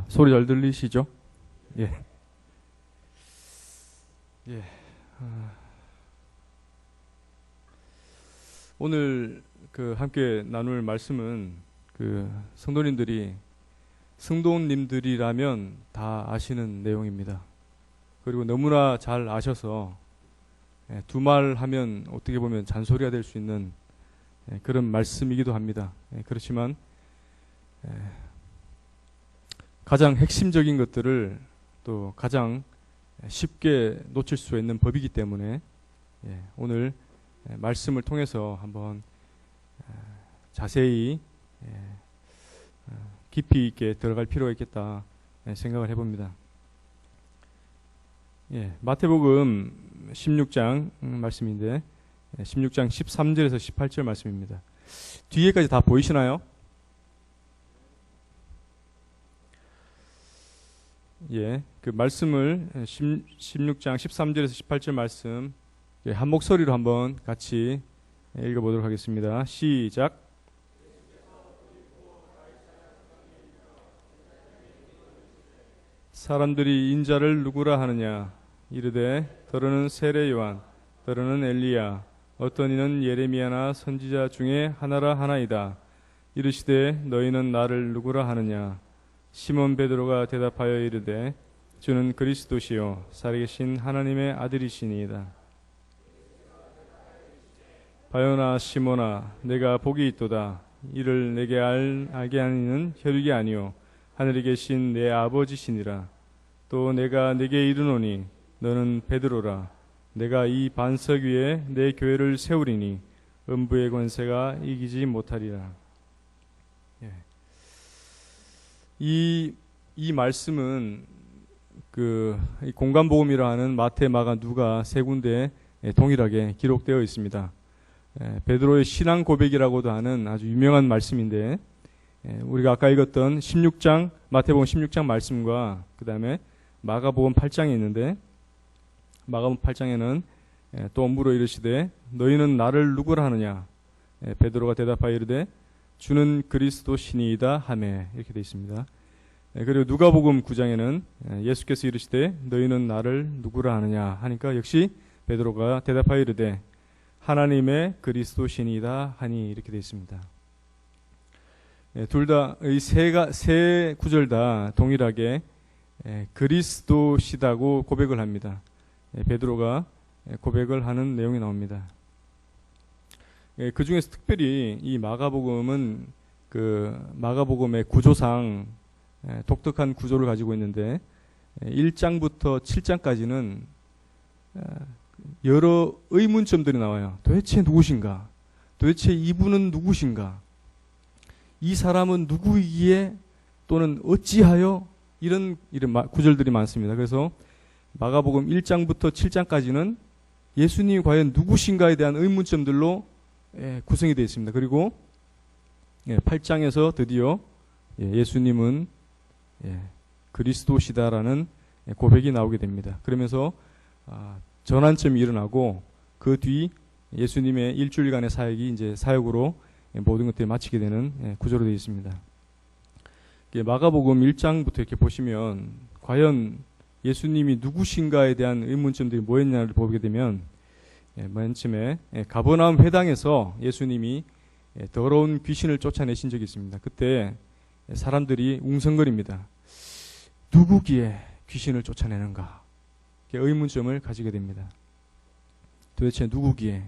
소리 잘 들리시죠? 예. 예. 오늘 함께 나눌 말씀은 성도님들이라면 다 아시는 내용입니다. 그리고 너무나 잘 아셔서 두 말 하면 어떻게 보면 잔소리가 될 수 있는 그런 말씀이기도 합니다. 그렇지만 가장 핵심적인 것들을 또 가장 쉽게 놓칠 수 있는 법이기 때문에 오늘 말씀을 통해서 한번 자세히 깊이 있게 들어갈 필요가 있겠다 생각을 해봅니다. 마태복음 16장 말씀인데 16장 13절에서 18절 말씀입니다. 뒤에까지 다 보이시나요? 그 말씀을 16장 13절에서 18절 말씀 한 목소리로 한번 같이 읽어보도록 하겠습니다. 시작. 사람들이 인자를 누구라 하느냐? 이르되 더러는 세례 요한, 더러는 엘리야, 어떤 이는 예레미야나 선지자 중에 하나라 하나이다. 이르시되 너희는 나를 누구라 하느냐? 시몬 베드로가 대답하여 이르되 주는 그리스도시요 살아계신 하나님의 아들이시니이다. 바요나 시몬아, 내가 복이 있도다. 이를 내게 알게 하니는 혈육이 아니요 하늘에 계신 내 아버지시니라. 또 내가 네게 이르노니 너는 베드로라. 내가 이 반석 위에 내 교회를 세우리니 음부의 권세가 이기지 못하리라. 이 말씀은 이 공간복음이라 하는 마태, 마가, 누가 세 군데에 동일하게 기록되어 있습니다. 베드로의 신앙 고백이라고도 하는 아주 유명한 말씀인데 우리가 아까 읽었던 마태복음 16장 말씀과 그 다음에 마가복음 8장에 있는데 마가복음 8장에는 또 물어 이르시되 너희는 나를 누구라 하느냐? 베드로가 대답하여 이르되 주는 그리스도 신이이다 하매 이렇게 되어 있습니다. 그리고 누가복음 9장에는 예수께서 이르시되 너희는 나를 누구라 하느냐 하니까 역시 베드로가 대답하여 이르되 하나님의 그리스도 신이다 하니 이렇게 되어 있습니다. 둘 다 이 세 구절 다 동일하게 그리스도시다고 고백을 합니다. 베드로가 고백을 하는 내용이 나옵니다. 그 중에서 특별히 이 마가복음은 마가복음의 구조상 독특한 구조를 가지고 있는데 1장부터 7장까지는 여러 의문점들이 나와요. 도대체 누구신가? 도대체 이분은 누구신가? 이 사람은 누구이기에 또는 어찌하여 이런 구절들이 많습니다. 그래서 마가복음 1장부터 7장까지는 예수님이 과연 누구신가에 대한 의문점들로 구성이 되어 있습니다. 그리고 8장에서 드디어 예수님은 그리스도시다라는 고백이 나오게 됩니다. 그러면서 전환점이 일어나고 그 뒤 예수님의 일주일간의 사역이 이제 사역으로 모든 것들을 마치게 되는 구조로 되어 있습니다. 마가복음 1장부터 이렇게 보시면 과연 예수님이 누구신가에 대한 의문점들이 뭐였냐를 보게 되면 맨 처음에 가버나움 회당에서 예수님이 더러운 귀신을 쫓아내신 적이 있습니다. 그때 사람들이 웅성거립니다. 누구기에 귀신을 쫓아내는가? 의문점을 가지게 됩니다. 도대체 누구기에?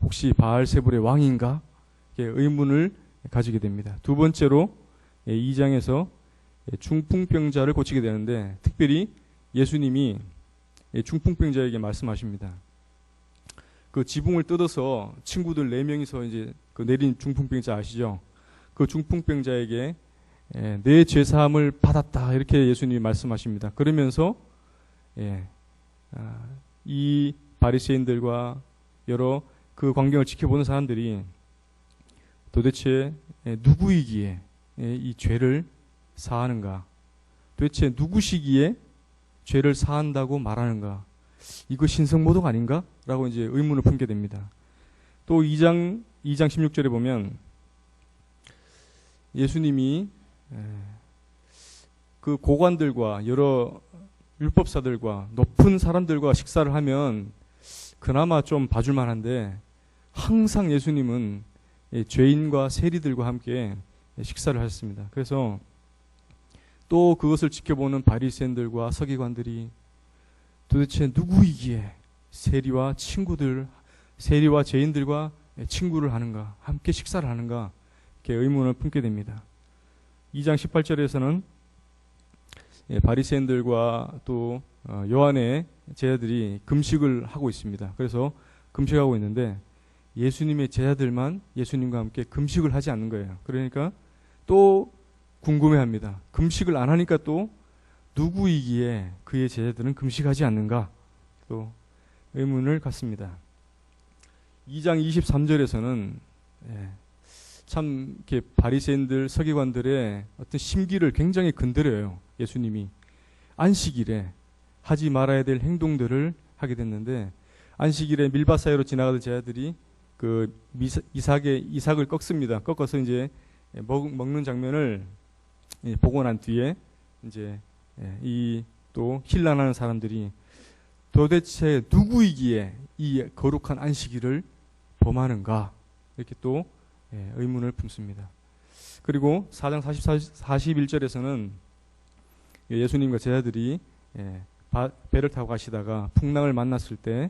혹시 바알세불의 왕인가? 의문을 가지게 됩니다. 두 번째로 2장에서 중풍병자를 고치게 되는데 특별히 예수님이 중풍병자에게 말씀하십니다. 그 지붕을 뜯어서 친구들 4명이서 이제 내린 중풍병자 아시죠? 그 중풍병자에게 내 죄사함을 받았다 이렇게 예수님이 말씀하십니다. 그러면서 이 바리새인들과 여러 그 광경을 지켜보는 사람들이 도대체 누구이기에 이 죄를 사하는가? 도대체 누구시기에 죄를 사한다고 말하는가? 이거 신성모독 아닌가? 라고 이제 의문을 품게 됩니다. 또 2장 16절에 보면 예수님이 그 고관들과 여러 율법사들과 높은 사람들과 식사를 하면 그나마 좀 봐줄 만한데 항상 예수님은 죄인과 세리들과 함께 식사를 하셨습니다. 그래서 또 그것을 지켜보는 바리새인들과 서기관들이 도대체 누구이기에 세리와 죄인들과 친구를 하는가, 함께 식사를 하는가, 이렇게 의문을 품게 됩니다. 2장 18절에서는 바리새인들과 또 요한의 제자들이 금식을 하고 있습니다. 그래서 금식하고 있는데 예수님의 제자들만 예수님과 함께 금식을 하지 않는 거예요. 그러니까 또 궁금해합니다. 금식을 안 하니까 또 누구이기에 그의 제자들은 금식하지 않는가, 또 의문을 갖습니다. 2장 23절에서는 참 이렇게 바리새인들, 서기관들의 어떤 심기를 굉장히 건드려요. 예수님이 안식일에 하지 말아야 될 행동들을 하게 됐는데, 안식일에 밀밭 사이로 지나가던 제자들이 그 이삭을 꺾습니다. 꺾어서 이제 먹는 장면을 보고 난 뒤에 이제 이 또 힐난하는 사람들이 도대체 누구이기에 이 거룩한 안식일을 범하는가, 이렇게 또 의문을 품습니다. 그리고 4장 41절에서는 예수님과 제자들이 배를 타고 가시다가 풍랑을 만났을 때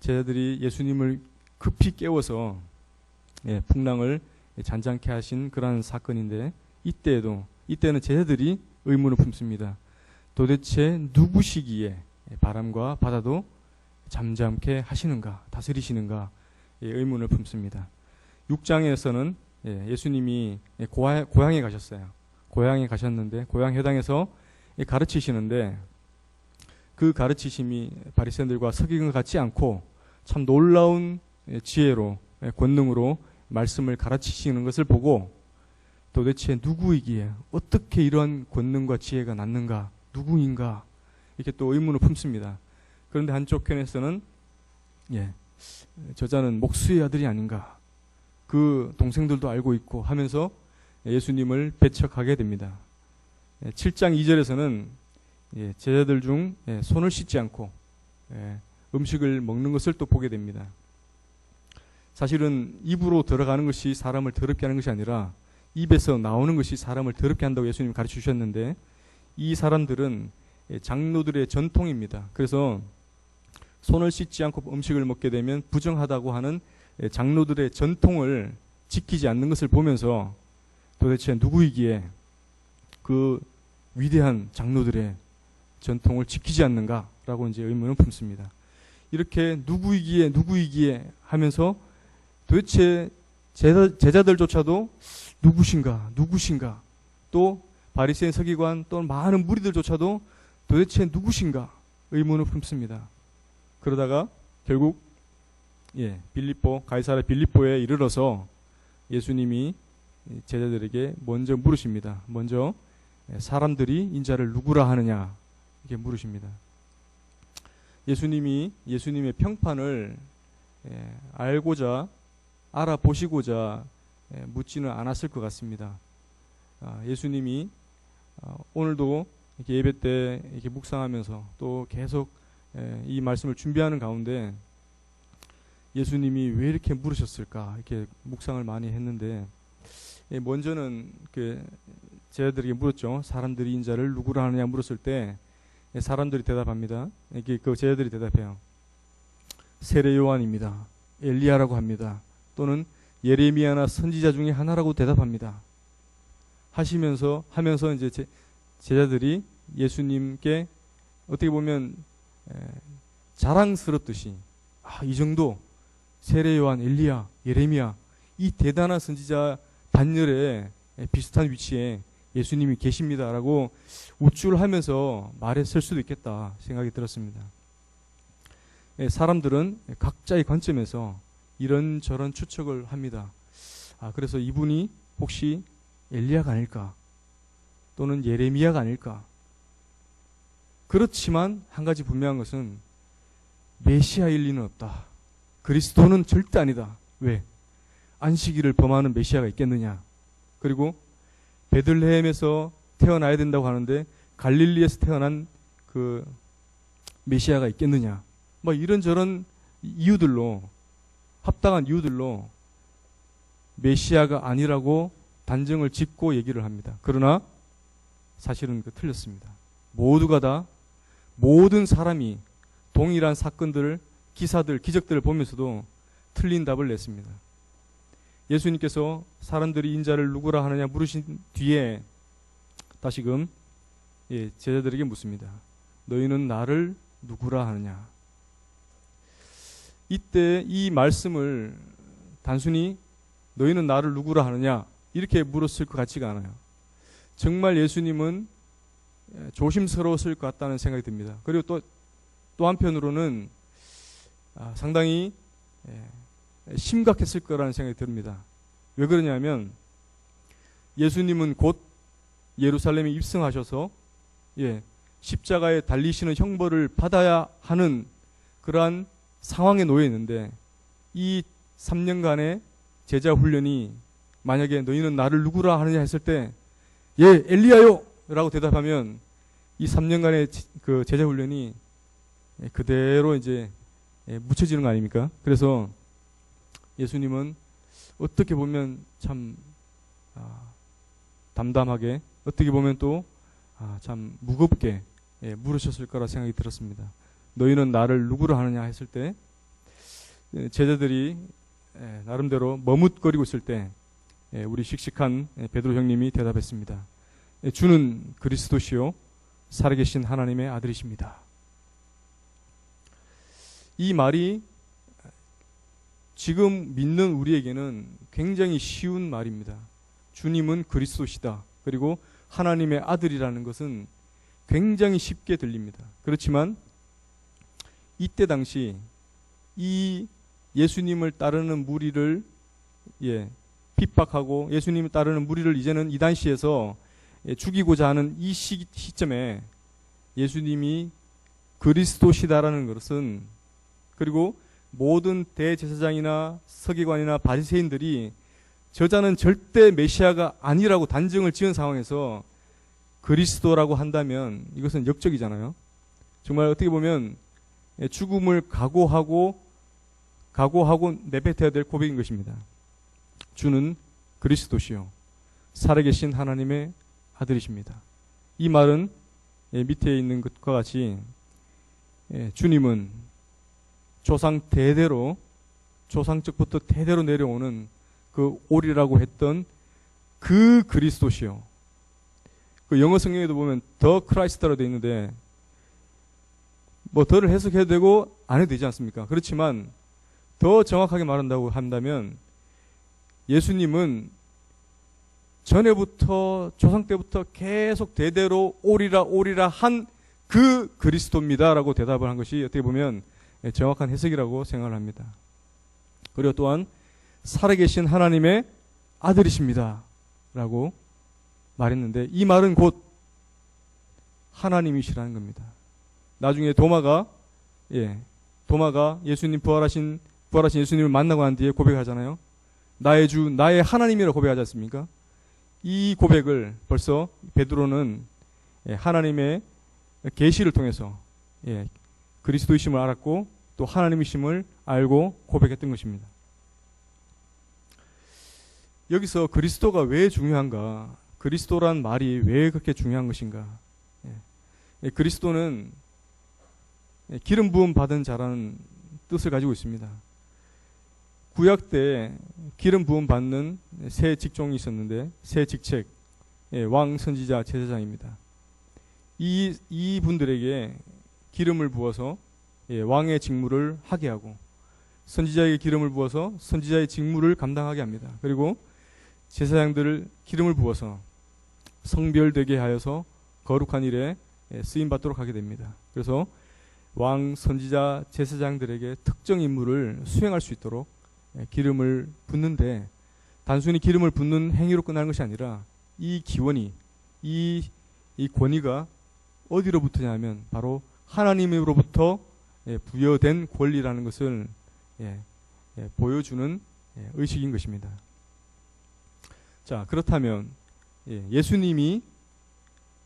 제자들이 예수님을 급히 깨워서 풍랑을 잔잔케 하신 그러한 사건인데, 이때는 제자들이 의문을 품습니다. 도대체 누구시기에 바람과 바다도 잠잠케 하시는가, 다스리시는가, 의문을 품습니다. 6장에서는 예수님이 고향에 가셨어요. 고향에 가셨는데 고향 회당에서 가르치시는데, 그 가르치심이 바리새인들과 서기관 같지 않고 참 놀라운 지혜로, 권능으로 말씀을 가르치시는 것을 보고 도대체 누구이기에 어떻게 이러한 권능과 지혜가 났는가, 누구인가, 이렇게 또 의문을 품습니다. 그런데 한쪽 편에서는 저자는 목수의 아들이 아닌가, 그 동생들도 알고 있고 하면서 예수님을 배척하게 됩니다. 7장 2절에서는 제자들 중 손을 씻지 않고 음식을 먹는 것을 또 보게 됩니다. 사실은 입으로 들어가는 것이 사람을 더럽게 하는 것이 아니라 입에서 나오는 것이 사람을 더럽게 한다고 예수님이 가르쳐 주셨는데, 이 사람들은 장로들의 전통입니다. 그래서 손을 씻지 않고 음식을 먹게 되면 부정하다고 하는 장로들의 전통을 지키지 않는 것을 보면서 도대체 누구이기에 그 위대한 장로들의 전통을 지키지 않는가라고 이제 의문을 품습니다. 이렇게 누구이기에 하면서 도대체 제자들조차도 누구신가, 또 바리새인 서기관 또 많은 무리들조차도 도대체 누구신가 의문을 품습니다. 그러다가 결국 가이사랴 빌립보에 이르러서 예수님이 제자들에게 먼저 물으십니다. 먼저 사람들이 인자를 누구라 하느냐, 이렇게 물으십니다. 예수님의 평판을 알아보시고자 묻지는 않았을 것 같습니다. 예수님이 오늘도 이렇게 예배 때 이렇게 묵상하면서 또 계속 이 말씀을 준비하는 가운데 예수님이 왜 이렇게 물으셨을까, 이렇게 묵상을 많이 했는데, 먼저는 제자들에게 물었죠. 사람들이 인자를 누구라 하느냐 물었을 때 사람들이 대답합니다. 그 제자들이 대답해요. 세례 요한입니다. 엘리야라고 합니다. 또는 예레미야나 선지자 중에 하나라고 대답합니다. 하면서 이제 제자들이 예수님께 어떻게 보면 자랑스럽듯이 이 정도 세례 요한, 엘리야, 예레미야, 이 대단한 선지자 단열에 비슷한 위치에 예수님이 계십니다라고 우쭐하면서 말했을 수도 있겠다 생각이 들었습니다. 사람들은 각자의 관점에서 이런저런 추측을 합니다. 그래서 이분이 혹시 엘리야가 아닐까, 또는 예레미야가 아닐까. 그렇지만 한 가지 분명한 것은 메시아일 리는 없다. 그리스도는 절대 아니다. 왜? 안식일을 범하는 메시아가 있겠느냐. 그리고 베들레헴에서 태어나야 된다고 하는데 갈릴리에서 태어난 그 메시아가 있겠느냐. 뭐 이런저런 이유들로, 합당한 이유들로 메시아가 아니라고 단정을 짓고 얘기를 합니다. 그러나 사실은 틀렸습니다. 모두가 다, 모든 사람이 동일한 사건들을, 기사들, 기적들을 보면서도 틀린 답을 냈습니다. 예수님께서 사람들이 인자를 누구라 하느냐 물으신 뒤에 다시금 제자들에게 묻습니다. 너희는 나를 누구라 하느냐. 이때 이 말씀을 단순히 너희는 나를 누구라 하느냐 이렇게 물었을 것 같지가 않아요. 정말 예수님은 조심스러웠을 것 같다는 생각이 듭니다. 그리고 또 한편으로는 상당히 심각했을 거라는 생각이 듭니다. 왜 그러냐면 예수님은 곧 예루살렘에 입성하셔서 십자가에 달리시는 형벌을 받아야 하는 그러한 상황에 놓여 있는데 이 3년간의 제자 훈련이 만약에 너희는 나를 누구라 하느냐 했을 때 엘리야요 라고 대답하면 이 3년간의 그 제자 훈련이 그대로 이제 묻혀지는 거 아닙니까? 그래서 예수님은 어떻게 보면 참 담담하게, 어떻게 보면 또 참 무겁게 물으셨을 거라 생각이 들었습니다. 너희는 나를 누구라 하느냐 했을 때 제자들이 나름대로 머뭇거리고 있을 때 우리 씩씩한 베드로 형님이 대답했습니다. 주는 그리스도시요 살아계신 하나님의 아들이십니다. 이 말이 지금 믿는 우리에게는 굉장히 쉬운 말입니다. 주님은 그리스도시다. 그리고 하나님의 아들이라는 것은 굉장히 쉽게 들립니다. 그렇지만 이때 당시 이 예수님을 따르는 무리를 핍박하고 예수님을 따르는 무리를 이제는 이단시에서 죽이고자 하는 이 시점에 예수님이 그리스도시다라는 것은, 그리고 모든 대제사장이나 서기관이나 바리새인들이 저자는 절대 메시아가 아니라고 단정을 지은 상황에서 그리스도라고 한다면 이것은 역적이잖아요. 정말 어떻게 보면 죽음을 각오하고 내뱉어야 될 고백인 것입니다. 주는 그리스도시요 살아계신 하나님의 아들이십니다. 이 말은 밑에 있는 것과 같이 주님은 조상적부터 대대로 내려오는 그 오리라고 했던 그 그리스도시요. 그 영어 성경에도 보면 더 크라이스트라고 되어 있는데 뭐 더를 해석해도 되고 안 해도 되지 않습니까? 그렇지만 더 정확하게 말한다고 한다면 예수님은 전에부터 조상 때부터 계속 대대로 오리라 한 그 그리스도입니다라고 대답을 한 것이 어떻게 보면 정확한 해석이라고 생각을 합니다. 그리고 또한 살아계신 하나님의 아들이십니다 라고 말했는데 이 말은 곧 하나님이시라는 겁니다. 나중에 도마가 예수님 부활하신 예수님을 만나고 난 뒤에 고백하잖아요. 나의 주, 나의 하나님이라고 고백하지 않습니까? 이 고백을 벌써 베드로는 하나님의 계시를 통해서 그리스도이심을 알았고 또 하나님이심을 알고 고백했던 것입니다. 여기서 그리스도가 왜 중요한가? 그리스도란 말이 왜 그렇게 중요한 것인가? 그리스도는 기름 부음 받은 자라는 뜻을 가지고 있습니다. 구약 때 기름 부음 받는 세 직종이 있었는데 세 직책, 왕, 선지자, 제사장입니다. 이 분들에게 기름을 부어서 왕의 직무를 하게 하고 선지자에게 기름을 부어서 선지자의 직무를 감당하게 합니다. 그리고 제사장들을 기름을 부어서 성별되게 하여서 거룩한 일에 쓰임 받도록 하게 됩니다. 그래서 왕, 선지자, 제사장들에게 특정 임무를 수행할 수 있도록 기름을 붓는데 단순히 기름을 붓는 행위로 끝나는 것이 아니라 이 기원이, 이 권위가 어디로부터냐 하면 바로 하나님으로부터 부여된 권리라는 것을 보여주는 의식인 것입니다. 자, 그렇다면 예수님이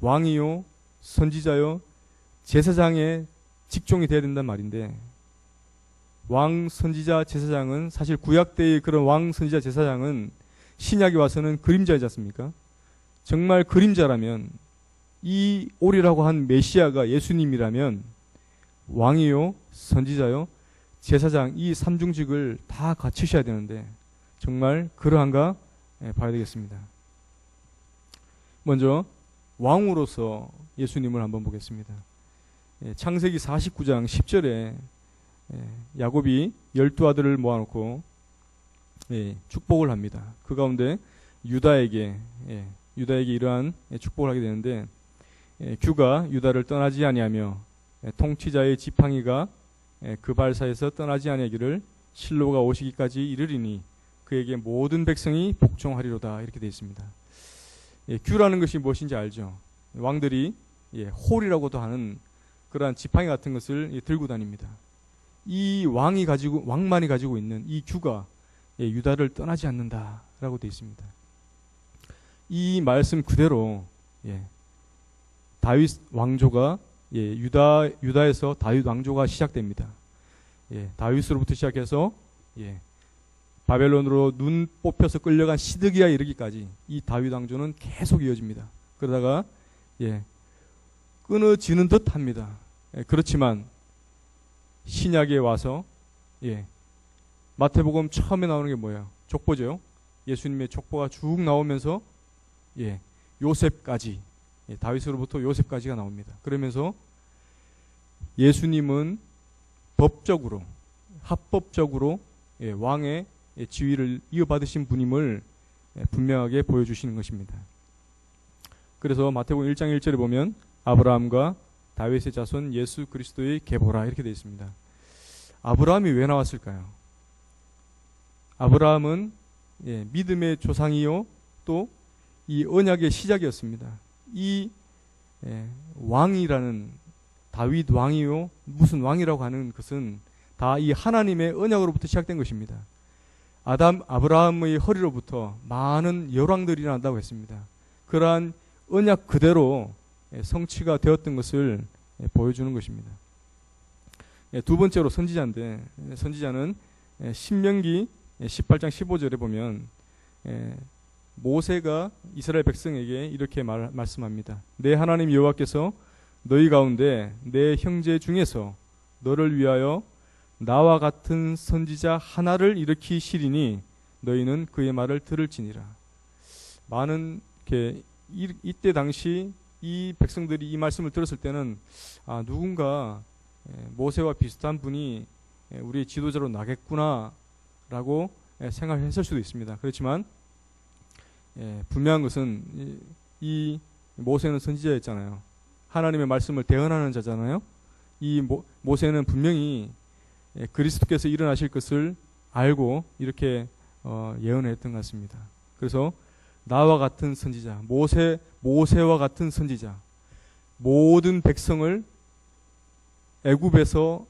왕이요, 선지자요, 제사장의 직종이 되어야 된단 말인데, 왕, 선지자, 제사장은 사실 구약 때의 그런 왕, 선지자, 제사장은 신약에 와서는 그림자이지 않습니까? 정말 그림자라면 이 오리라고 한 메시아가 예수님이라면 왕이요, 선지자요, 제사장 이 삼중직을 다 갖추셔야 되는데 정말 그러한가 봐야 되겠습니다. 먼저 왕으로서 예수님을 한번 보겠습니다. 창세기 49장 10절에 야곱이 12아들을 모아놓고 축복을 합니다. 그 가운데 유다에게 이러한 축복을 하게 되는데, 규가 유다를 떠나지 아니하며 통치자의 지팡이가 그 발사에서 떠나지 아니하기를 실로가 오시기까지 이르리니 그에게 모든 백성이 복종하리로다, 이렇게 되어 있습니다. 규라는 것이 무엇인지 알죠? 왕들이 홀이라고도 하는 그러한 지팡이 같은 것을 들고 다닙니다. 이 왕만이 가지고 있는 이 규가 유다를 떠나지 않는다라고 되어 있습니다. 이 말씀 그대로 다윗 왕조가 유다에서 다윗 왕조가 시작됩니다. 다윗으로부터 시작해서 바벨론으로 눈 뽑혀서 끌려간 시드기야에 이르기까지 이 다윗 왕조는 계속 이어집니다. 그러다가 끊어지는 듯 합니다. 그렇지만 신약에 와서 마태복음 처음에 나오는 게 뭐예요? 족보죠. 예수님의 족보가 쭉 나오면서 요셉까지, 다윗으로부터 요셉까지가 나옵니다. 그러면서 예수님은 법적으로, 합법적으로 왕의 지위를 이어받으신 분임을 분명하게 보여주시는 것입니다. 그래서 마태복음 1장 1절에 보면 아브라함과 다윗의 자손 예수 그리스도의 계보라, 이렇게 되어 있습니다. 아브라함이 왜 나왔을까요? 아브라함은 믿음의 조상이요, 또 이 언약의 시작이었습니다. 이 왕이라는, 다윗 왕이요, 무슨 왕이라고 하는 것은 다 이 하나님의 언약으로부터 시작된 것입니다. 아브라함의 허리로부터 많은 열왕들이 난다고 했습니다. 그러한 언약 그대로 성취가 되었던 것을 보여주는 것입니다. 두 번째로 선지자인데, 선지자는 신명기 18장 15절에 보면 모세가 이스라엘 백성에게 이렇게 말씀합니다. 내 하나님 여호와께서 너희 가운데 내 형제 중에서 너를 위하여 나와 같은 선지자 하나를 일으키시리니 너희는 그의 말을 들을지니라. 많은 이때 당시 이 백성들이 이 말씀을 들었을 때는 누군가 모세와 비슷한 분이 우리의 지도자로 나겠구나라고 생각했을 수도 있습니다. 그렇지만 분명한 것은 이 모세는 선지자였잖아요. 하나님의 말씀을 대언하는 자잖아요. 이 모세는 분명히 그리스도께서 일어나실 것을 알고 이렇게 예언을 했던 것 같습니다. 그래서 나와 같은 선지자, 모세와 같은 선지자, 모든 백성을 애굽에서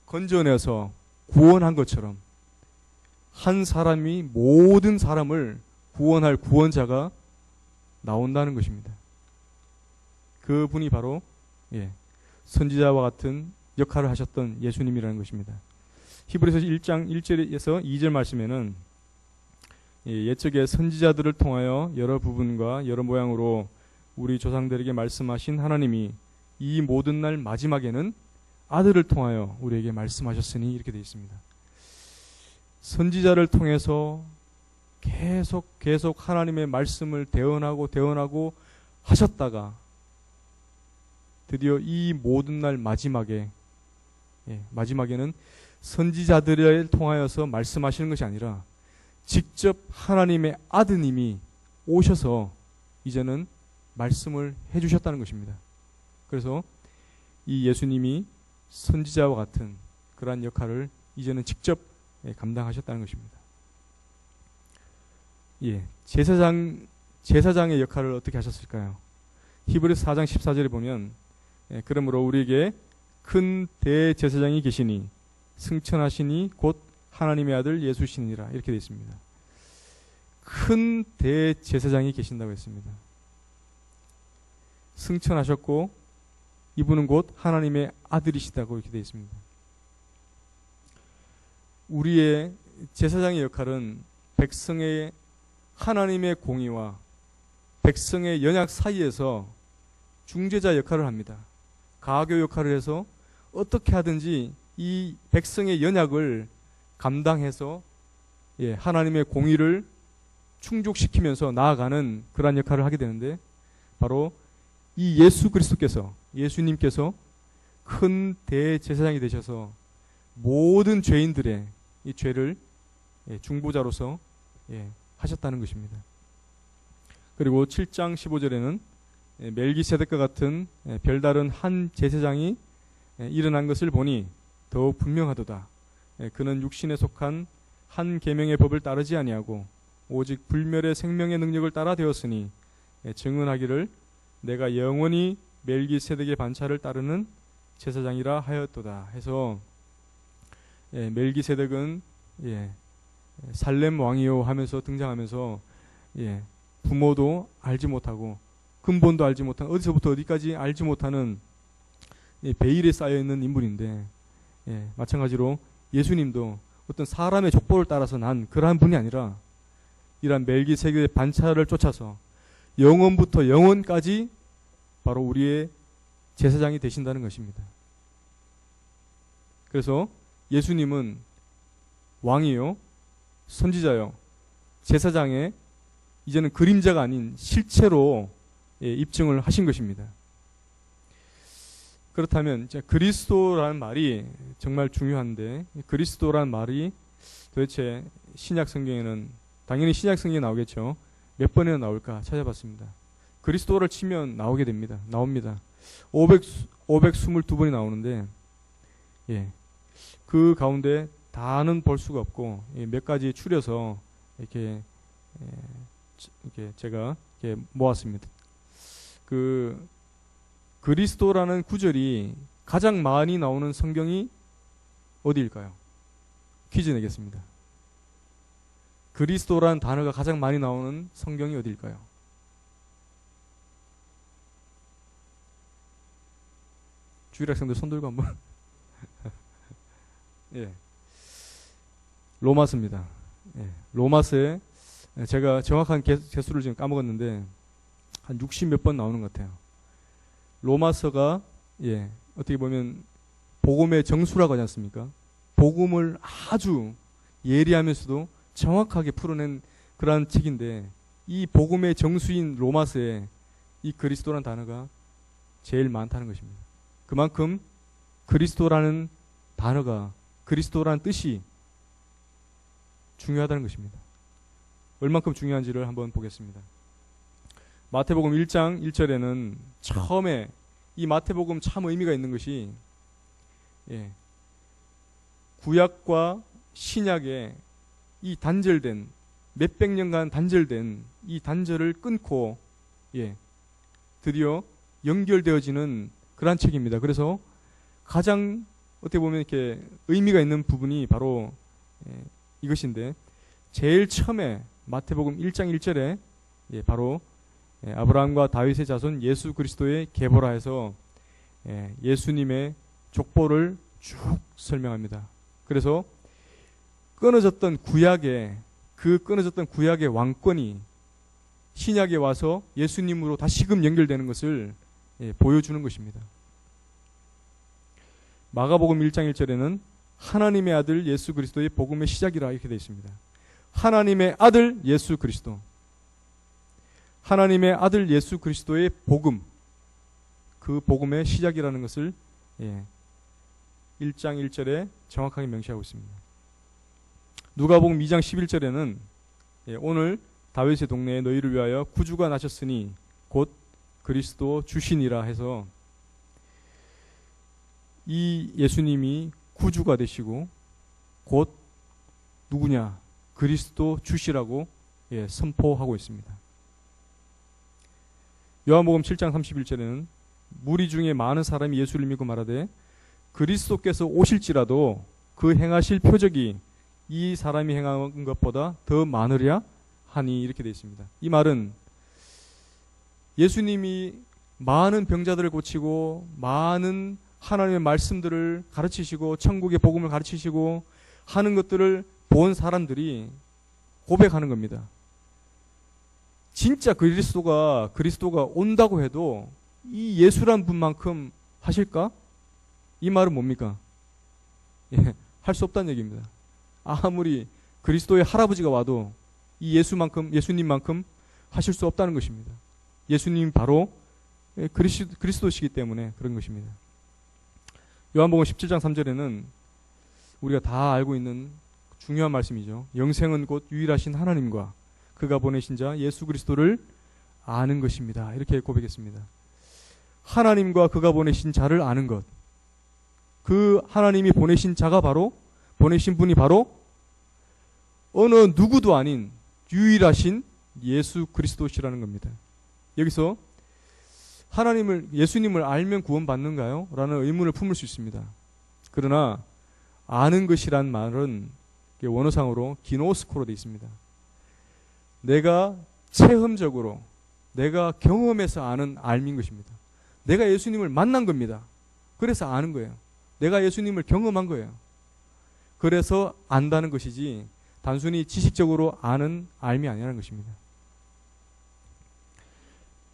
건져내서 구원한 것처럼 한 사람이 모든 사람을 구원할 구원자가 나온다는 것입니다. 그분이 바로 선지자와 같은 역할을 하셨던 예수님이라는 것입니다. 히브리서 1장 1절에서 2절 말씀에는 옛적에 선지자들을 통하여 여러 부분과 여러 모양으로 우리 조상들에게 말씀하신 하나님이 이 모든 날 마지막에는 아들을 통하여 우리에게 말씀하셨으니, 이렇게 되어 있습니다. 선지자를 통해서 계속 하나님의 말씀을 대언하고 하셨다가 드디어 이 모든 날 마지막에는 선지자들을 통하여서 말씀하시는 것이 아니라 직접 하나님의 아드님이 오셔서 이제는 말씀을 해주셨다는 것입니다. 그래서 이 예수님이 선지자와 같은 그러한 역할을 이제는 직접 감당하셨다는 것입니다. 제사장의 역할을 어떻게 하셨을까요? 히브리서 4장 14절에 보면 그러므로 우리에게 큰 대제사장이 계시니 승천하시니 곧 하나님의 아들 예수시니라, 이렇게 되어 있습니다. 큰 대제사장이 계신다고 했습니다. 승천하셨고 이분은 곧 하나님의 아들이시다고 이렇게 되어 있습니다. 우리의 제사장의 역할은 백성의 하나님의 공의와 백성의 연약 사이에서 중재자 역할을 합니다. 가교 역할을 해서 어떻게 하든지 이 백성의 연약을 감당해서 하나님의 공의를 충족시키면서 나아가는 그러한 역할을 하게 되는데, 바로 이 예수 그리스도께서, 예수님께서 큰 대제사장이 되셔서 모든 죄인들의 이 죄를 중보자로서 하셨다는 것입니다. 그리고 7장 15절에는 멜기세덱과 같은 별다른 한 제사장이 일어난 것을 보니 더욱 분명하도다. 그는 육신에 속한 한 계명의 법을 따르지 아니하고 오직 불멸의 생명의 능력을 따라 되었으니 증언하기를 내가 영원히 멜기세덱의 반차를 따르는 제사장이라 하였도다 해서, 멜기세덱은 살렘 왕이요 하면서 등장하면서 부모도 알지 못하고 근본도 알지 못한, 어디서부터 어디까지 알지 못하는 베일에 쌓여있는 인물인데, 마찬가지로 예수님도 어떤 사람의 족보를 따라서 난 그러한 분이 아니라 이러한 멜기세덱의 반차를 쫓아서 영원부터 영원까지 바로 우리의 제사장이 되신다는 것입니다. 그래서 예수님은 왕이요, 선지자요, 제사장의 이제는 그림자가 아닌 실체로 입증을 하신 것입니다. 그렇다면 이제 그리스도라는 말이 정말 중요한데, 그리스도라는 말이 도대체 신약 성경에는, 당연히 신약 성경에 나오겠죠, 몇 번이나 나올까 찾아봤습니다. 그리스도를 치면 나오게 됩니다. 나옵니다. 522번이 나오는데, 그 가운데 다는 볼 수가 없고 몇 가지 추려서 이렇게 제가 이렇게 모았습니다. 그 그리스도라는 구절이 가장 많이 나오는 성경이 어디일까요? 퀴즈 내겠습니다. 그리스도라는 단어가 가장 많이 나오는 성경이 어디일까요? 주일학생들 손 들고 한번. 로마서입니다. 로마서에 제가 정확한 개수를 지금 까먹었는데 한 60몇 번 나오는 것 같아요. 로마서가 어떻게 보면 복음의 정수라고 하지 않습니까? 복음을 아주 예리하면서도 정확하게 풀어낸 그러한 책인데, 이 복음의 정수인 로마서에 이 그리스도라는 단어가 제일 많다는 것입니다. 그만큼 그리스도라는 단어가, 그리스도라는 뜻이 중요하다는 것입니다. 얼만큼 중요한지를 한번 보겠습니다. 마태복음 1장 1절에는 처음에 이 마태복음 참 의미가 있는 것이 구약과 신약의 이 단절된, 몇백 년간 단절된 이 단절을 끊고 드디어 연결되어지는 그러한 책입니다. 그래서 가장 어떻게 보면 이렇게 의미가 있는 부분이 바로 이것인데, 제일 처음에 마태복음 1장 1절에 바로 아브라함과 다윗의 자손 예수 그리스도의 계보라 해서 예수님의 족보를 쭉 설명합니다. 그래서 끊어졌던 구약의 왕권이 신약에 와서 예수님으로 다시금 연결되는 것을 보여주는 것입니다. 마가복음 1장 1절에는 하나님의 아들 예수 그리스도의 복음의 시작이라 이렇게 되어 있습니다. 하나님의 아들 예수 그리스도, 하나님의 아들 예수 그리스도의 복음, 그 복음의 시작이라는 것을 1장 1절에 정확하게 명시하고 있습니다. 누가복음 2장 11절에는 오늘 다윗의 동네에 너희를 위하여 구주가 나셨으니 곧 그리스도 주시니라 해서 이 예수님이 구주가 되시고 곧 누구냐? 그리스도 주시라고 선포하고 있습니다. 요한복음 7장 31절에는 무리 중에 많은 사람이 예수를 믿고 말하되 그리스도께서 오실지라도 그 행하실 표적이 이 사람이 행한 것보다 더 많으랴 하니 이렇게 되어 있습니다. 이 말은 예수님이 많은 병자들을 고치고 많은 하나님의 말씀들을 가르치시고 천국의 복음을 가르치시고 하는 것들을 본 사람들이 고백하는 겁니다. 진짜 그리스도가 온다고 해도 이 예수란 분만큼 하실까? 이 말은 뭡니까? 예, 할 수 없다는 얘기입니다. 아무리 그리스도의 할아버지가 와도 이 예수님만큼 하실 수 없다는 것입니다. 예수님 바로 그리스도시기 때문에 그런 것입니다. 요한복음 17장 3절에는 우리가 다 알고 있는 중요한 말씀이죠. 영생은 곧 유일하신 하나님과 그가 보내신 자 예수 그리스도를 아는 것입니다. 이렇게 고백했습니다. 하나님과 그가 보내신 자를 아는 것. 그 하나님이 보내신 자가 보내신 분이 바로 어느 누구도 아닌 유일하신 예수 그리스도시라는 겁니다. 여기서 예수님을 알면 구원받는가요? 라는 의문을 품을 수 있습니다. 그러나 아는 것이란 말은 원어상으로 기노스코로 되어 있습니다. 내가 체험적으로 내가 경험해서 아는 알민 것입니다. 내가 예수님을 만난 겁니다. 그래서 아는 거예요. 내가 예수님을 경험한 거예요. 그래서 안다는 것이지 단순히 지식적으로 아는 알미 아니라는 것입니다.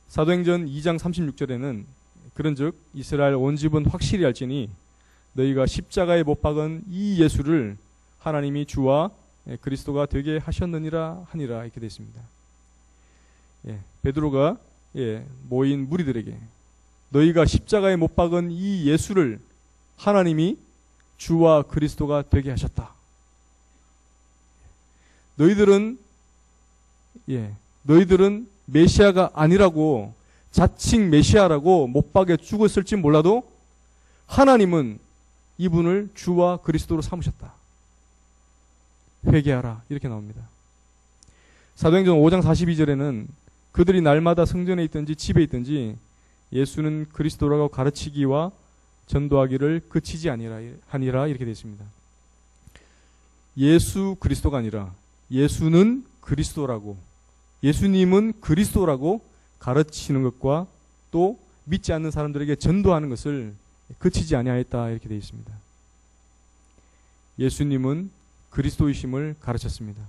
사도행전 2장 36절에는 그런즉 이스라엘 온 집은 확실히 알지니 너희가 십자가에 못 박은 이 예수를 하나님이 주와 그리스도가 되게 하셨느니라 하니라 이렇게 되어 있습니다. 베드로가 모인 무리들에게 너희가 십자가에 못 박은 이 예수를 하나님이 주와 그리스도가 되게 하셨다. 너희들은 메시아가 아니라고 자칭 메시아라고 못 박에 죽었을지 몰라도 하나님은 이분을 주와 그리스도로 삼으셨다. 회개하라 이렇게 나옵니다. 사도행전 5장 42절에는 그들이 날마다 성전에 있든지 집에 있든지 예수는 그리스도라고 가르치기와 전도하기를 그치지 아니라 이렇게 되어 있습니다. 예수 그리스도가 아니라 예수는 그리스도라고 예수님은 그리스도라고 가르치는 것과 또 믿지 않는 사람들에게 전도하는 것을 그치지 아니하였다 이렇게 되어 있습니다. 예수님은 그리스도이심을 가르쳤습니다.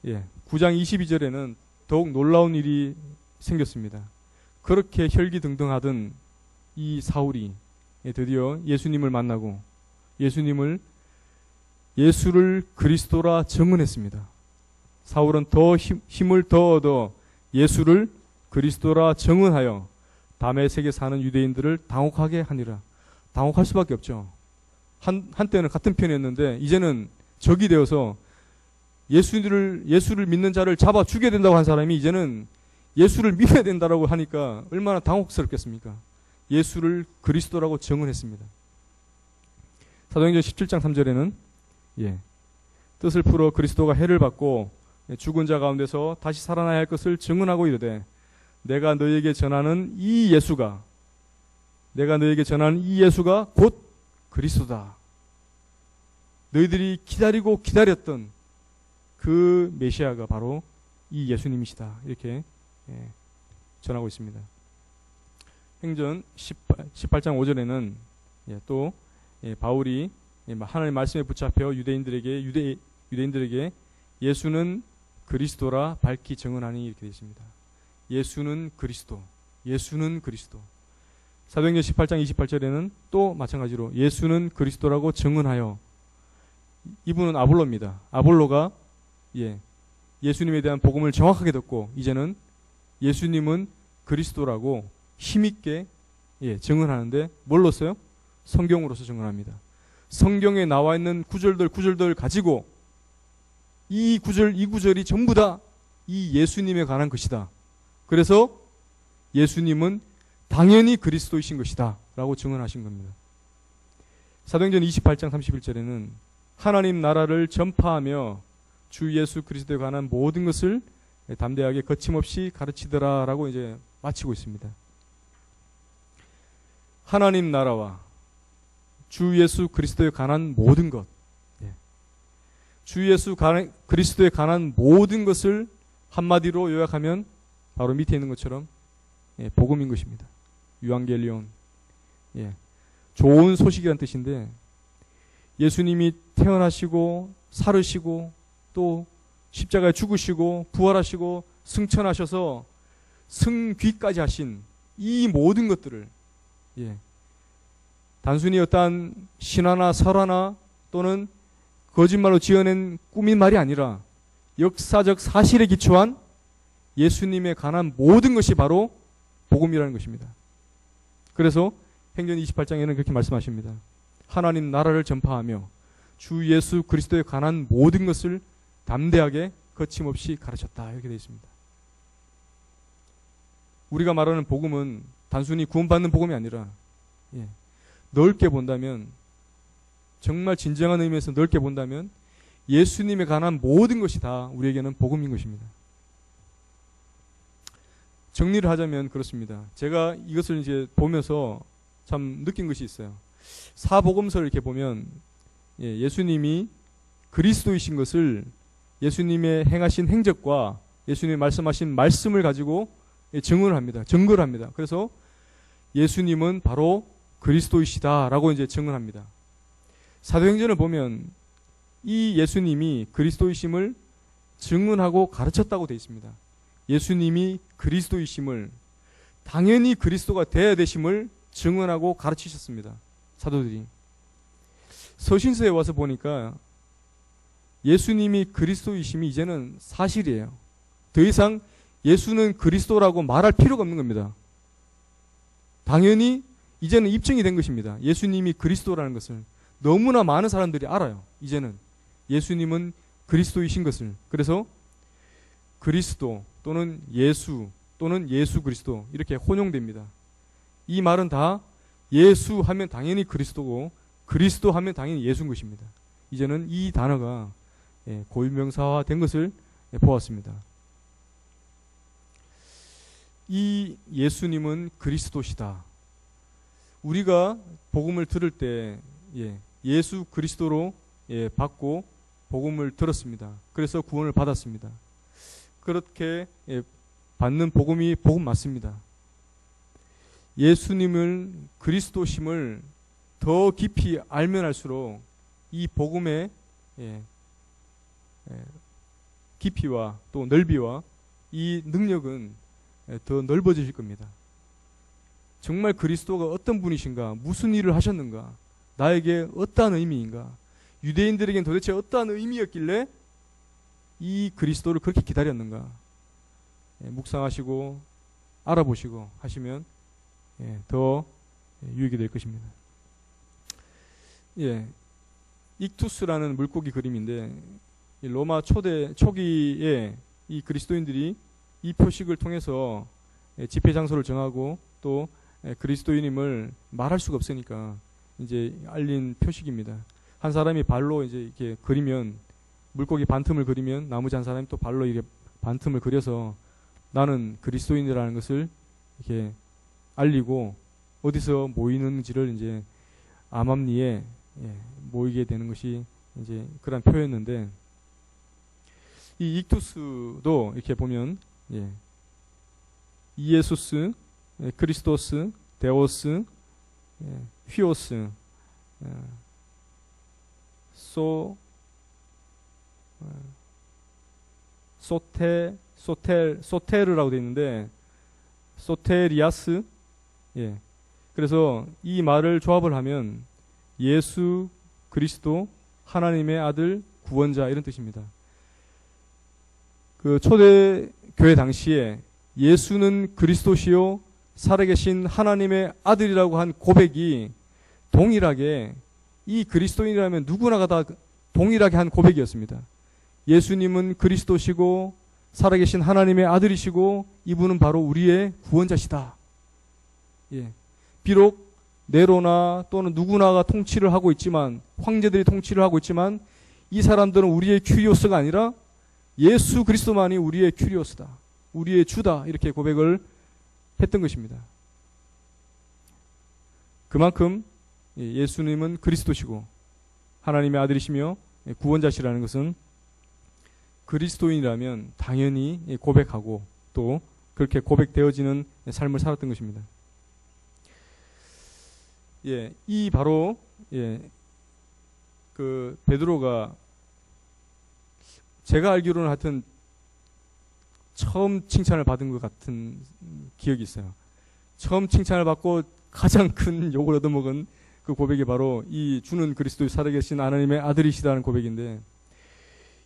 9장 22절에는 더욱 놀라운 일이 생겼습니다. 그렇게 혈기등등하던 이 사울이 드디어 예수님을 만나고 예수를 그리스도라 증언했습니다. 사울은 더 힘을 더 얻어 예수를 그리스도라 증언하여 다메섹에 사는 유대인들을 당혹하게 하니라. 당혹할 수밖에 없죠. 한때는 같은 편이었는데 이제는 적이 되어서 예수를 믿는 자를 잡아 죽여야 된다고 한 사람이 이제는 예수를 믿어야 된다고 하니까 얼마나 당혹스럽겠습니까? 예수를 그리스도라고 증언했습니다. 사도행전 17장 3절에는 뜻을 풀어 그리스도가 해를 받고 죽은 자 가운데서 다시 살아나야 할 것을 증언하고 이르되 내가 너에게 전하는 이 예수가 곧 그리스도다. 너희들이 기다리고 기다렸던 그 메시아가 바로 이 예수님이시다. 이렇게 전하고 있습니다. 행전 18장 5절에는 또 바울이 하나님의 말씀에 붙잡혀 유대인들에게 예수는 그리스도라 밝히 증언하니 이렇게 되어 있습니다. 예수는 그리스도. 사도행전 18장 28절에는 또 마찬가지로 예수는 그리스도라고 증언하여 이분은 아볼로입니다. 아볼로가 예수님에 대한 복음을 정확하게 듣고 이제는 예수님은 그리스도라고 힘있게 증언하는데 뭘로써요? 성경으로서 증언합니다. 성경에 나와 있는 구절들 가지고 이 구절이 전부 다 이 예수님에 관한 것이다. 그래서 예수님은 당연히 그리스도이신 것이다 라고 증언하신 겁니다. 사도행전 28장 31절에는 하나님 나라를 전파하며 주 예수 그리스도에 관한 모든 것을 담대하게 거침없이 가르치더라 라고 이제 마치고 있습니다. 하나님 나라와 주 예수 그리스도에 관한 모든 것, 주 예수 그리스도에 관한 모든 것을 한마디로 요약하면 바로 밑에 있는 것처럼 복음인 것입니다. 유앙겔리온. 좋은 소식이라는 뜻인데 예수님이 태어나시고 살으시고 또 십자가에 죽으시고 부활하시고 승천하셔서 승귀까지 하신 이 모든 것들을 단순히 어떠한 신화나 설화나 또는 거짓말로 지어낸 꾸민 말이 아니라 역사적 사실에 기초한 예수님에 관한 모든 것이 바로 복음이라는 것입니다. 그래서 행전 28장에는 그렇게 말씀하십니다. 하나님 나라를 전파하며 주 예수 그리스도에 관한 모든 것을 담대하게 거침없이 가르쳤다. 이렇게 되어 있습니다. 우리가 말하는 복음은 단순히 구원받는 복음이 아니라 넓게 본다면, 정말 진정한 의미에서 넓게 본다면 예수님에 관한 모든 것이 다 우리에게는 복음인 것입니다. 정리를 하자면 그렇습니다. 제가 이것을 이제 보면서 참 느낀 것이 있어요. 사복음서를 이렇게 보면 예수님이 그리스도이신 것을 예수님의 행하신 행적과 예수님이 말씀하신 말씀을 가지고 증언을 합니다. 증거를 합니다. 그래서 예수님은 바로 그리스도이시다라고 이제 증언합니다. 사도행전을 보면 이 예수님이 그리스도이심을 증언하고 가르쳤다고 되어 있습니다. 예수님이 그리스도이심을, 당연히 그리스도가 되어야 되심을 증언하고 가르치셨습니다. 사도들이. 서신서에 와서 보니까 예수님이 그리스도이심이 이제는 사실이에요. 더 이상 예수는 그리스도라고 말할 필요가 없는 겁니다. 당연히 이제는 입증이 된 것입니다. 예수님이 그리스도라는 것을 너무나 많은 사람들이 알아요. 이제는 예수님은 그리스도이신 것을. 그래서 그리스도 또는 예수 또는 예수 그리스도 이렇게 혼용됩니다. 이 말은 다 예수 하면 당연히 그리스도고 그리스도 하면 당연히 예수인 것입니다. 이제는 이 단어가 고유명사화 된 것을 보았습니다. 이 예수님은 그리스도시다. 우리가 복음을 들을 때 예수 그리스도로 받고 복음을 들었습니다. 그래서 구원을 받았습니다. 그렇게 받는 복음이 복음 맞습니다. 예수님을 그리스도심을 더 깊이 알면 알수록 이 복음의 깊이와 또 넓이와 이 능력은 더 넓어지실 겁니다. 정말 그리스도가 어떤 분이신가, 무슨 일을 하셨는가, 나에게 어떠한 의미인가, 유대인들에겐 도대체 어떠한 의미였길래 이 그리스도를 그렇게 기다렸는가 묵상하시고 알아보시고 하시면 더 유익이 될 것입니다. 익투스라는 물고기 그림인데 로마 초기에 이 그리스도인들이 이 표식을 통해서 집회 장소를 정하고 또 그리스도인임을 말할 수가 없으니까 이제 알린 표식입니다. 한 사람이 발로 이제 이렇게 그리면, 물고기 반틈을 그리면 나머지 한 사람이 또 발로 이렇게 반틈을 그려서 나는 그리스도인이라는 것을 이렇게 알리고 어디서 모이는지를 이제 암암리에 모이게 되는 것이 이제 그런 표였는데, 이 익투스도 이렇게 보면 이에수스, 크리스토스, 데오스, 휘오스, 소테르라고 되어 있는데 소테리아스. 그래서 이 말을 조합을 하면 예수 그리스도 하나님의 아들 구원자 이런 뜻입니다. 그 초대 교회 당시에 예수는 그리스도시요 살아계신 하나님의 아들이라고 한 고백이 동일하게, 이 그리스도인이라면 누구나가 다 동일하게 한 고백이었습니다. 예수님은 그리스도시고 살아계신 하나님의 아들이시고 이분은 바로 우리의 구원자시다. 비록 네로나 또는 누구나가 통치를 하고 있지만, 황제들이 통치를 하고 있지만 이 사람들은 우리의 큐리오스가 아니라 예수 그리스도만이 우리의 큐리오스다, 우리의 주다, 이렇게 고백을 했던 것입니다. 그만큼 예수님은 그리스도시고 하나님의 아들이시며 구원자시라는 것은 그리스도인이라면 당연히 고백하고 또 그렇게 고백되어지는 삶을 살았던 것입니다. 예, 이 바로 그 베드로가 제가 알기로는 하여튼 처음 칭찬을 받은 것 같은 기억이 있어요. 처음 칭찬을 받고 가장 큰 욕을 얻어먹은 그 고백이 바로 이 주는 그리스도의 살아계신 하나님의 아들이시라는 고백인데,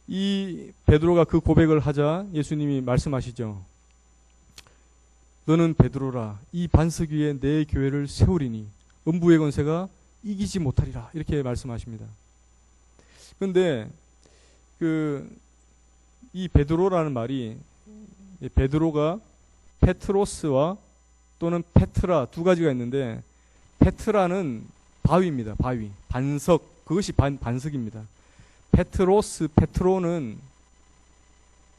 이 베드로가 그 고백을 하자 예수님이 말씀하시죠. 너는 베드로라, 이 반석 위에 내 교회를 세우리니 음부의 권세가 이기지 못하리라, 이렇게 말씀하십니다. 그런데 이 베드로라는 말이, 베드로가 페트로스와 또는 페트라 두 가지가 있는데, 페트라는 바위입니다. 바위, 반석, 그것이 반석입니다. 페트로는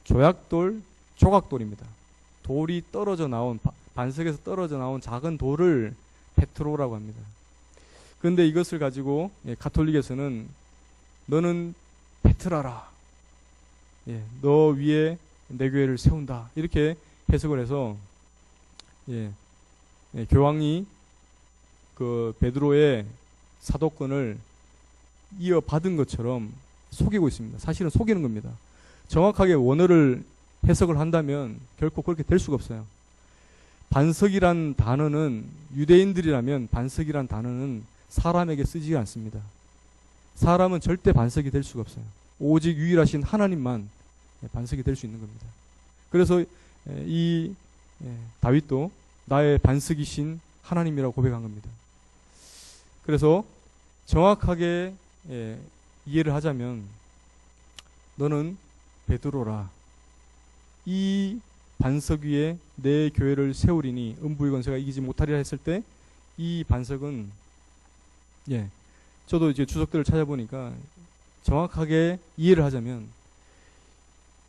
조약돌, 조각돌입니다. 돌이 떨어져 나온, 반석에서 떨어져 나온 작은 돌을 페트로라고 합니다. 그런데 이것을 가지고 가톨릭에서는 너는 페트라라, 너 위에 내 교회를 세운다, 이렇게 해석을 해서 교황이 그 베드로의 사도권을 이어받은 것처럼 속이고 있습니다. 사실은 속이는 겁니다. 정확하게 원어를 해석을 한다면 결코 그렇게 될 수가 없어요. 반석이란 단어는, 유대인들이라면 반석이란 단어는 사람에게 쓰지 않습니다. 사람은 절대 반석이 될 수가 없어요. 오직 유일하신 하나님만 반석이 될 수 있는 겁니다. 그래서 이 다윗도 나의 반석이신 하나님이라고 고백한 겁니다. 그래서 정확하게 이해를 하자면, 너는 베드로라, 이 반석 위에 내 교회를 세우리니 음부의 권세가 이기지 못하리라 했을 때, 이 반석은 저도 이제 주석들을 찾아보니까 정확하게 이해를 하자면,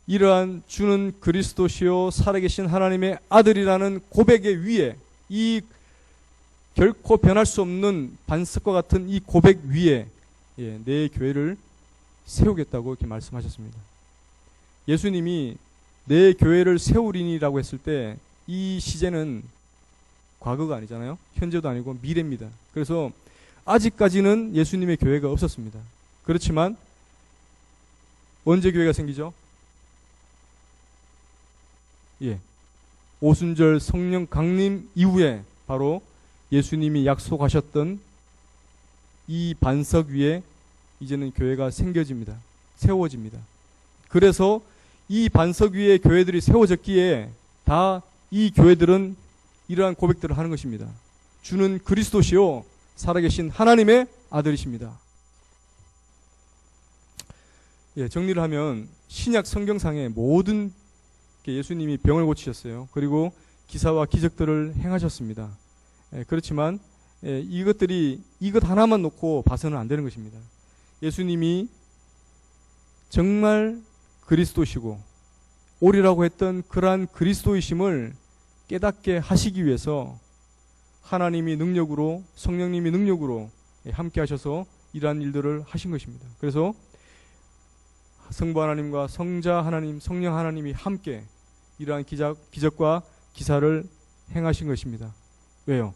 이러한 주는 그리스도시요 살아계신 하나님의 아들이라는 고백의 위에, 이 결코 변할 수 없는 반석과 같은 이 고백 위에 내 교회를 세우겠다고 이렇게 말씀하셨습니다. 예수님이 내 교회를 세우리니라고 했을 때 이 시제는 과거가 아니잖아요. 현재도 아니고 미래입니다. 그래서 아직까지는 예수님의 교회가 없었습니다. 그렇지만 언제 교회가 생기죠? 오순절 성령 강림 이후에 바로 예수님이 약속하셨던 이 반석 위에 이제는 교회가 생겨집니다. 세워집니다. 그래서 이 반석 위에 교회들이 세워졌기에 다 이 교회들은 이러한 고백들을 하는 것입니다. 주는 그리스도시요 살아계신 하나님의 아들이십니다. 정리를 하면 신약 성경상의 모든 예수님이 병을 고치셨어요. 그리고 기사와 기적들을 행하셨습니다. 그렇지만 이것 하나만 놓고 봐서는 안 되는 것입니다. 예수님이 정말 그리스도시고 오리라고 했던 그러한 그리스도이심을 깨닫게 하시기 위해서 하나님이 능력으로, 성령님이 능력으로 함께 하셔서 이러한 일들을 하신 것입니다. 그래서 성부 하나님과 성자 하나님, 성령 하나님이 함께 이러한 기적과 기사를 행하신 것입니다. 왜요?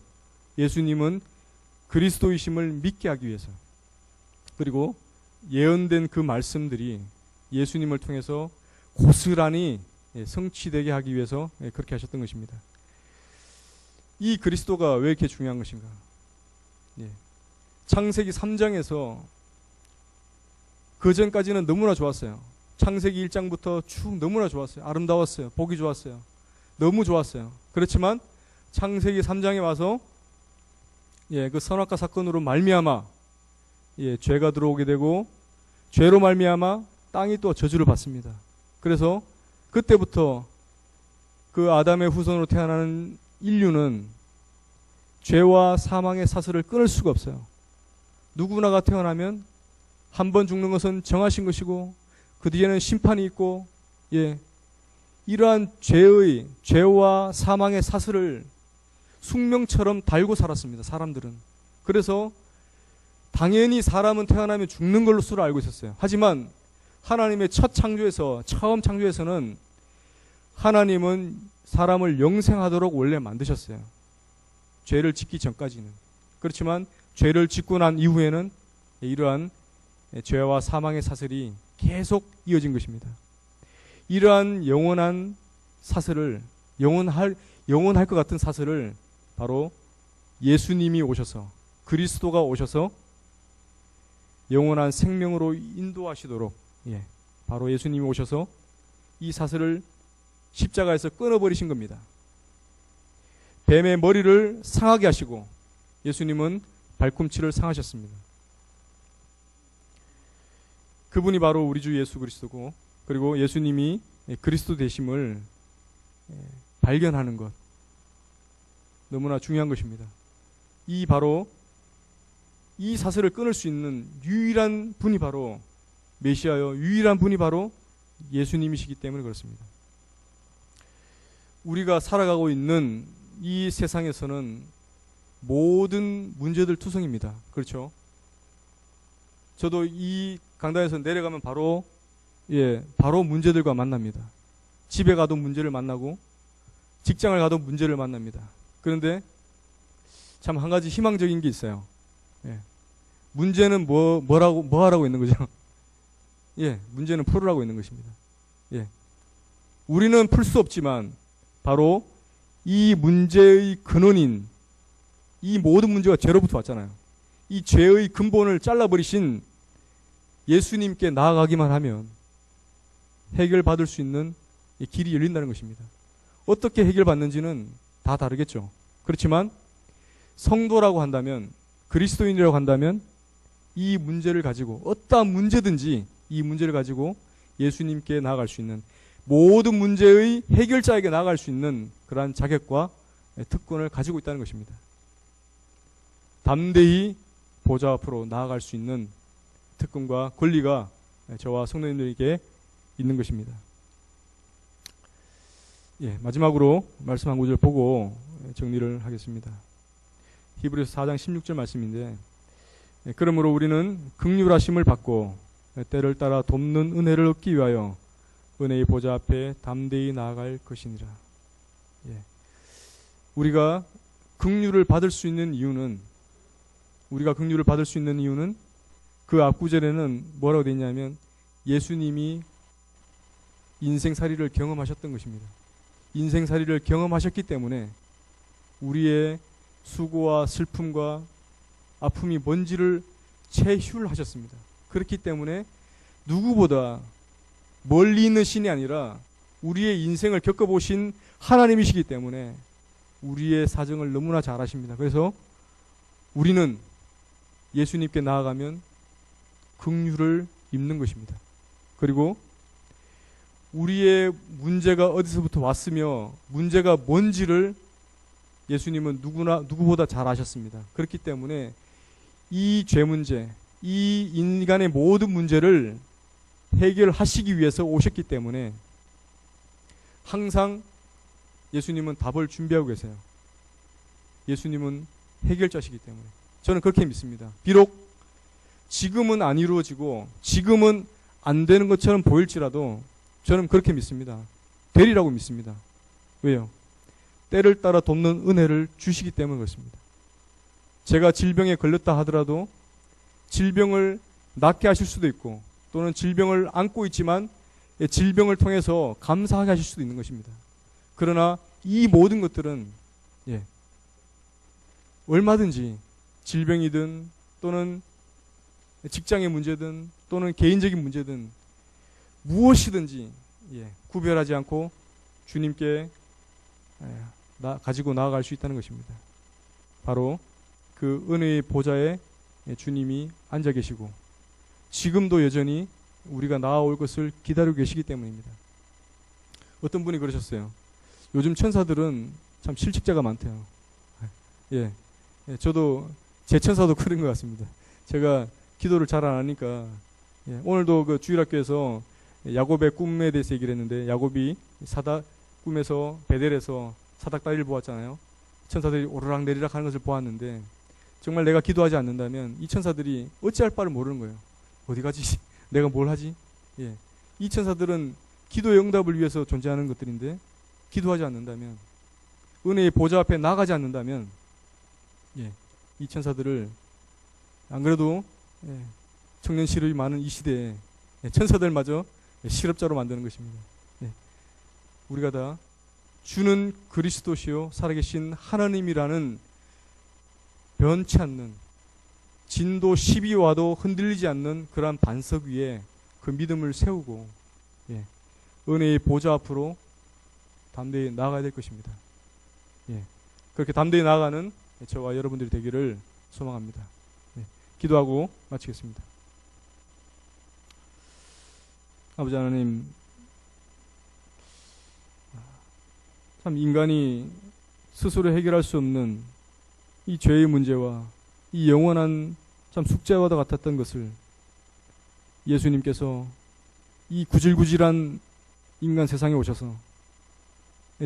예수님은 그리스도이심을 믿게 하기 위해서, 그리고 예언된 그 말씀들이 예수님을 통해서 고스란히 성취되게 하기 위해서 그렇게 하셨던 것입니다. 이 그리스도가 왜 이렇게 중요한 것인가? 창세기 3장에서 그 전까지는 너무나 좋았어요. 창세기 1장부터 쭉 너무나 좋았어요. 아름다웠어요. 보기 좋았어요. 너무 좋았어요. 그렇지만 창세기 3장에 와서 그 선악과 사건으로 말미암아 죄가 들어오게 되고, 죄로 말미암아 땅이 또 저주를 받습니다. 그래서 그때부터 그 아담의 후손으로 태어나는 인류는 죄와 사망의 사슬을 끊을 수가 없어요. 누구나가 태어나면 한 번 죽는 것은 정하신 것이고 그 뒤에는 심판이 있고, 이러한 죄와 사망의 사슬을 숙명처럼 달고 살았습니다. 사람들은. 그래서 당연히 사람은 태어나면 죽는 걸로 수를 알고 있었어요. 하지만 하나님의 처음 창조에서는 하나님은 사람을 영생하도록 원래 만드셨어요. 죄를 짓기 전까지는. 그렇지만 죄를 짓고 난 이후에는 이러한 죄와 사망의 사슬이 계속 이어진 것입니다. 이러한 영원한 사슬을, 영원할 것 같은 사슬을 바로 예수님이 오셔서, 그리스도가 오셔서 영원한 생명으로 인도하시도록, 바로 예수님이 오셔서 이 사슬을 십자가에서 끊어버리신 겁니다. 뱀의 머리를 상하게 하시고 예수님은 발꿈치를 상하셨습니다. 그분이 바로 우리 주 예수 그리스도고, 그리고 예수님이 그리스도 되심을 발견하는 것, 너무나 중요한 것입니다. 바로 이 사슬을 끊을 수 있는 유일한 분이 바로 메시아요, 유일한 분이 바로 예수님이시기 때문에 그렇습니다. 우리가 살아가고 있는 이 세상에서는 모든 문제들 투성입니다. 그렇죠? 저도 이 강단에서 내려가면 바로 문제들과 만납니다. 집에 가도 문제를 만나고 직장을 가도 문제를 만납니다. 그런데 참 한 가지 희망적인 게 있어요. 문제는 뭐 하라고 있는 거죠? 문제는 풀으라고 있는 것입니다. 우리는 풀 수 없지만 바로 이 문제의 근원인, 이 모든 문제가 죄로부터 왔잖아요. 이 죄의 근본을 잘라버리신 예수님께 나아가기만 하면 해결받을 수 있는 길이 열린다는 것입니다. 어떻게 해결받는지는 다 다르겠죠. 그렇지만 성도라고 한다면, 그리스도인이라고 한다면 이 문제를 가지고, 어떠한 문제든지 이 문제를 가지고 예수님께 나아갈 수 있는, 모든 문제의 해결자에게 나아갈 수 있는 그러한 자격과 특권을 가지고 있다는 것입니다. 담대히 보좌 앞으로 나아갈 수 있는 특권과 권리가 저와 성도님들에게 있는 것입니다. 마지막으로 말씀 한 구절 보고 정리를 하겠습니다. 히브리서 4장 16절 말씀인데, 그러므로 우리는 긍휼하심을 받고 때를 따라 돕는 은혜를 얻기 위하여 은혜의 보좌 앞에 담대히 나아갈 것이니라. 우리가 긍휼을 받을 수 있는 이유는, 그 앞구절에는 뭐라고 되어 있냐면 예수님이 인생살이를 경험하셨던 것입니다. 인생살이를 경험하셨기 때문에 우리의 수고와 슬픔과 아픔이 뭔지를 체휼 하셨습니다. 그렇기 때문에 누구보다 멀리 있는 신이 아니라 우리의 인생을 겪어보신 하나님이시기 때문에 우리의 사정을 너무나 잘 아십니다. 그래서 우리는 예수님께 나아가면 긍휼을 입는 것입니다. 그리고 우리의 문제가 어디서부터 왔으며 문제가 뭔지를 예수님은 누구보다 잘 아셨습니다. 그렇기 때문에 이 죄 문제, 이 인간의 모든 문제를 해결하시기 위해서 오셨기 때문에 항상 예수님은 답을 준비하고 계세요. 예수님은 해결자시기 때문에 저는 그렇게 믿습니다. 비록 지금은 안 이루어지고 지금은 안 되는 것처럼 보일지라도 저는 그렇게 믿습니다. 되리라고 믿습니다. 왜요? 때를 따라 돕는 은혜를 주시기 때문에 그렇습니다. 제가 질병에 걸렸다 하더라도 질병을 낫게 하실 수도 있고, 또는 질병을 안고 있지만 질병을 통해서 감사하게 하실 수도 있는 것입니다. 그러나 이 모든 것들은 얼마든지 질병이든 또는 직장의 문제든 또는 개인적인 문제든 무엇이든지 구별하지 않고 주님께 가지고 나아갈 수 있다는 것입니다. 바로 그 은혜의 보좌에 주님이 앉아 계시고 지금도 여전히 우리가 나아올 것을 기다리고 계시기 때문입니다. 어떤 분이 그러셨어요. 요즘 천사들은 참 실직자가 많대요. 저도 제 천사도 그런 것 같습니다. 제가 기도를 잘 안 하니까 오늘도 그 주일학교에서 야곱의 꿈에 대해서 얘기를 했는데, 야곱이 꿈에서 베델에서 사닥다리를 보았잖아요. 천사들이 오르락 내리락 하는 것을 보았는데 정말 내가 기도하지 않는다면 이 천사들이 어찌할 바를 모르는 거예요. 어디 가지? 내가 뭘 하지? 이 천사들은 기도의 응답을 위해서 존재하는 것들인데 기도하지 않는다면, 은혜의 보좌 앞에 나가지 않는다면, 이 천사들을, 안 그래도 청년 실업이 많은 이 시대에 천사들마저 실업자로 만드는 것입니다. 우리가 다 주는 그리스도시요 살아계신 하나님이라는 변치 않는, 진도 10이 와도 흔들리지 않는 그러한 반석 위에 그 믿음을 세우고 은혜의 보좌 앞으로 담대히 나아가야 될 것입니다. 그렇게 담대히 나아가는 저와 여러분들이 되기를 소망합니다. 기도하고 마치겠습니다. 아버지 하나님, 참 인간이 스스로 해결할 수 없는 이 죄의 문제와 이 영원한 참 숙제와도 같았던 것을 예수님께서 이 구질구질한 인간 세상에 오셔서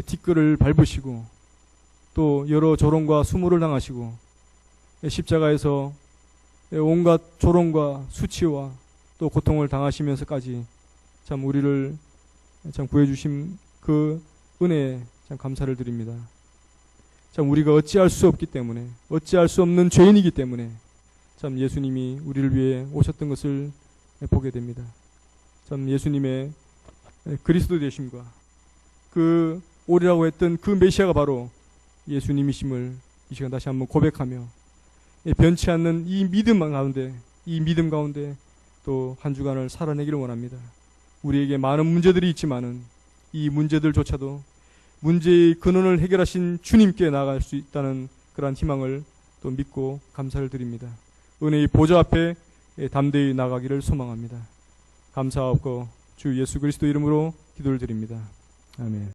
뒷글을 밟으시고 또 여러 조롱과 수모를 당하시고 십자가에서 온갖 조롱과 수치와 또 고통을 당하시면서까지 참 우리를 참 구해주신 그 은혜에 참 감사를 드립니다. 참 우리가 어찌할 수 없기 때문에, 어찌할 수 없는 죄인이기 때문에 참 예수님이 우리를 위해 오셨던 것을 보게 됩니다. 참 예수님의 그리스도 되심과 그 오리라고 했던 그 메시아가 바로 예수님이심을 이 시간 다시 한번 고백하며 변치 않는 이 믿음 가운데 또 한 주간을 살아내기를 원합니다. 우리에게 많은 문제들이 있지만은 이 문제들조차도 문제의 근원을 해결하신 주님께 나아갈 수 있다는 그러한 희망을 또 믿고 감사를 드립니다. 은혜의 보좌 앞에 담대히 나가기를 소망합니다. 감사하고 주 예수 그리스도 이름으로 기도를 드립니다. 아멘.